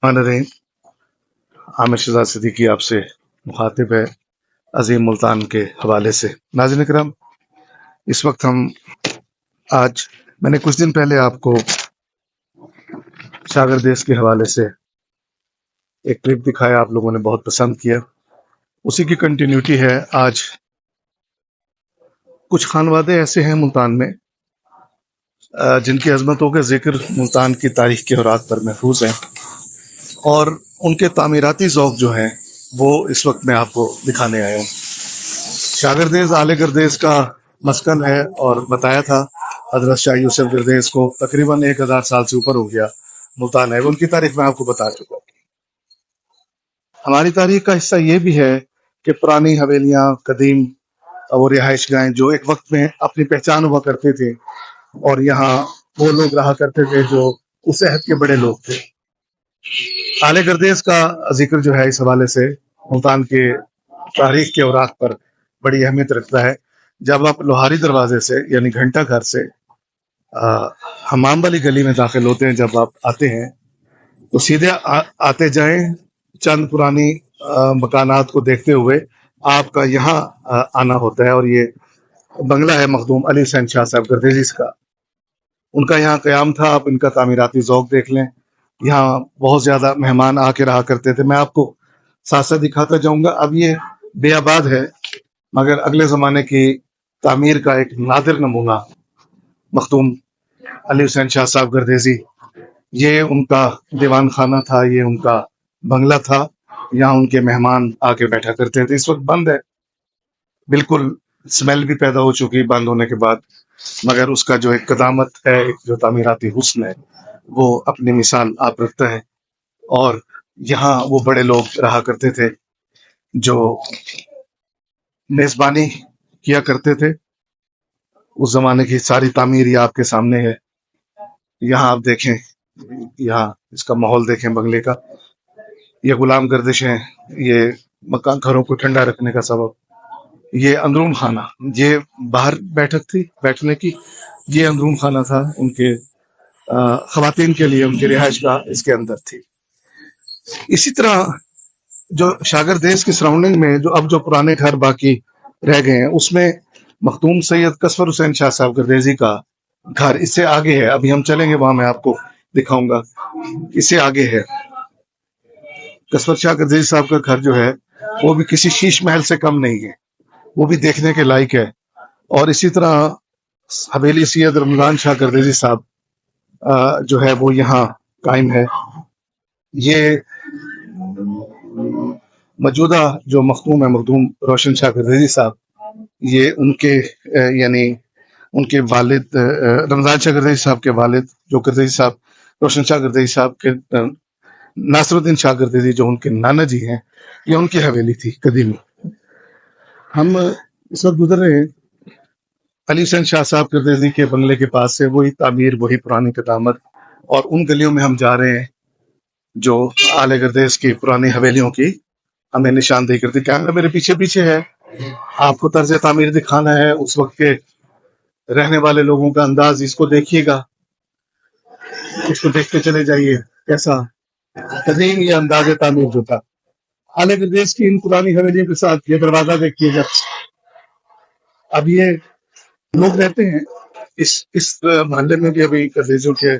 रहीम। आमिर शहजाद सिद्दीकी आपसे मुखातिब है अजीम मुल्तान के हवाले से। नाज़रीन करम, इस वक्त हम आज मैंने कुछ दिन पहले आपको शागर देश के हवाले से एक क्लिप दिखाया, आप लोगों ने बहुत पसंद किया। उसी की कंटिन्यूटी है। आज कुछ खानवादे ऐसे हैं मुल्तान में जिनकी अजमतों का जिक्र मुल्तान की तारीख के औराक पर महफूज है, और उनके तामीराती ज़ौक़ जो हैं वो इस वक्त मैं आपको दिखाने आया हूँ। शागर देश आले गर्देश का मस्कन है, और बताया था हजरत शाह यूसुफ गर्देश को तकरीबन 1000 साल से ऊपर हो गया मुल्तान है। उनकी तारीख मैं आपको बता चुका हूँ। हमारी तारीख का हिस्सा ये भी है कि पुरानी हवेलियाँ, कदीम और रिहाइश गाहें जो एक वक्त में अपनी पहचान हुआ करते थे, और यहाँ वो लोग रहा करते थे जो उस अहद के बड़े लोग थे। आले गर्देश का जिक्र जो है इस हवाले से मुल्तान के तारीख के औराक पर बड़ी अहमियत रखता है। जब आप लोहारी दरवाजे से यानी घंटा घर से हमाम वाली गली में दाखिल होते हैं, जब आप आते हैं तो सीधे आते जाएं, चंद पुरानी मकानात को देखते हुए आपका यहाँ आना होता है। और ये बंगला है मखदूम अली हुसैन शाह साहब गर्देजी का। उनका यहाँ क़याम था। आप इनका तामीराती ज़ौक़ देख लें। यहाँ बहुत ज़्यादा मेहमान आके रहा करते थे। मैं आपको साथ साथ दिखाता जाऊँगा। अब ये बेआबाद है, मगर अगले ज़माने की तामीर का एक नादिर नमूना मखदूम अली हुसैन शाह साहब गर्देजी, ये उनका दीवान खाना था, ये उनका बंगला था। यहाँ उनके मेहमान आके बैठा करते थे। इस वक्त बंद है, बिल्कुल स्मेल भी पैदा हो चुकी बंद होने के बाद, मगर उसका जो एक कदामत है, एक जो तामीराती हुस्न है, वो अपनी मिसाल आप रखता है। और यहाँ वो बड़े लोग रहा करते थे जो मेज़बानी किया करते थे। उस जमाने की सारी तामीर ये आपके सामने है। यहाँ आप देखें, यहाँ इसका माहौल देखें बंगले का। ये गुलाम गर्दिश हैं, ये मकान घरों को ठंडा रखने का सबब। ये अंदरून खाना, ये बाहर बैठक थी बैठने की, ये अंदरून खाना था उनके ख़वातीन के लिए, उनकी रिहाइश गाह इसके अंदर थी। इसी तरह जो शागर देश की सराउंडिंग में जो पुराने घर बाकी रह गए हैं, उसमें मखदूम सैयद कसवर हुसैन शाह साहब गर्देजी का घर इससे आगे है। अभी हम चलेंगे वहां, मैं आपको दिखाऊंगा। इससे आगे है कसवर शाह गर्देजी साहब का घर, जो है वो भी किसी शीश महल से कम नहीं है, वो भी देखने के लायक है। और इसी तरह हवेली सैयद रमजान शाह गर्देजी साहब जो है वो यहाँ कायम है। ये मौजूदा जो मखदूम है मखदूम रोशन शाह गर्देजी साहब, ये उनके यानी उनके वालिद रमजान शाह गर्देजी साहब के वालिद जो गर्देजी साहब रोशन शाह गर्देजी साहब के नासरुद्दीन शाह गर्देजी जो उनके नाना जी हैं, ये उनकी हवेली थी कदीम। हम इस वक्त गुजर रहे हैं अली हुसैन शाह साहब गर्देजी के बंगले के पास से, वही तामीर, वही पुरानी कदामत, और उन गलियों में हम जा रहे हैं जो आले गर्देश की पुरानी हवेलियों की हमें निशानदेही करती। कैमरा मेरे पीछे पीछे है, आपको तर्ज तामीर दिखाना है उस वक्त के रहने वाले लोगों का अंदाज। इसको देखिएगा, इसको देखते चले जाइए कैसा कदीम ये अंदाज तामीर जो था आले गर्देश की इन पुरानी हवेलियों के साथ। ये दरवाजा देखिएगा। अब ये लोग रहते हैं इस मोहल्ले में भी, अभी गर्देजों के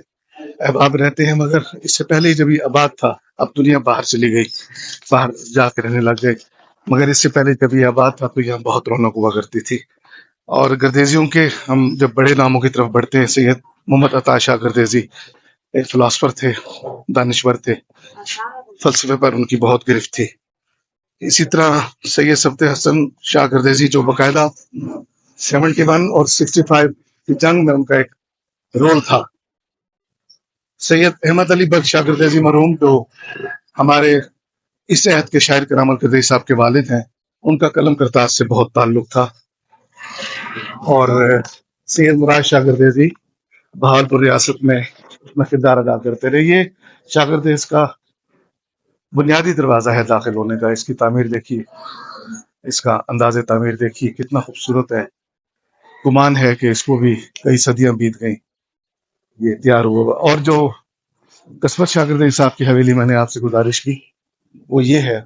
अहबाब रहते हैं, मगर इससे पहले जब ये आबाद था, अब दुनिया बाहर चली गई, बाहर जाकर रहने लग गए, मगर इससे पहले जब ये आबाद था तो यहाँ बहुत रौनक हुआ करती थी। और गर्देजियों के हम जब बड़े नामों की तरफ बढ़ते हैं, सैयद मोहम्मद अता शाह गर्देजी एक फिलासफर थे, दानिश्वर थे, फलसफे पर उनकी बहुत गिरफ्त थी। इसी तरह सैयद सब्ते हसन शाह गर्देजी जो बाकायदा 71 और 65 की जंग में उनका एक रोल था। सैयद अहमद अली बख्श शाह गर्देजी मरहूम जो हमारे इस अहद के शायर करामल गर्देजी साहब के वालिद हैं, उनका कलम करताज से बहुत ताल्लुक था। और सैयद मुराद शाह गर्देजी बहावलपुर रियासत में अपना किरदार अदा करते रहे। ये शाह गर्देश का बुनियादी दरवाज़ा है दाखिल होने का। इसकी तामीर देखिए, इसका अंदाज़े तामीर देखिए कितना खूबसूरत है। गुमान है कि इसको भी कई सदियां बीत गई ये तैयार हुआ। और जो قسمت شاگردی صاحب کی حویلی میں نے آپ سے گزارش کی وہ یہ ہے،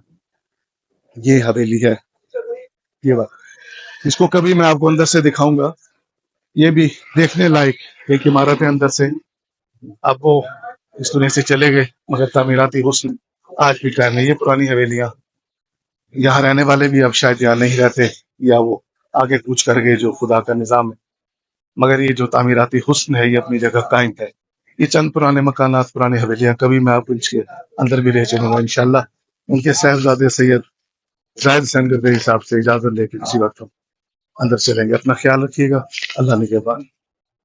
یہ حویلی ہے، یہ بات اس کو کبھی میں آپ کو اندر سے دکھاؤں گا. یہ بھی دیکھنے لائق ایک عمارت ہے اندر سے. اب وہ اس دنیا سے چلے گئے مگر تعمیراتی حسن آج بھی قائم ہے. یہ پرانی حویلیاں، یہاں رہنے والے بھی اب شاید یہاں نہیں رہتے یا وہ آگے کوچ کر گئے، جو خدا کا نظام ہے. مگر یہ جو تعمیراتی حسن ہے یہ اپنی جگہ قائم ہے. یہ چند پرانے مکانات، پرانی حویلیاں، کبھی میں آپ کو اس کے اندر بھی لے چلوں گا انشاءاللہ. ان کے صاحبزادے سید زاہد حسین گردئی صاحب سے اجازت لے کے کسی وقت ہم اندر چلیں گے. اپنا خیال رکھیے گا. اللہ نگہبان.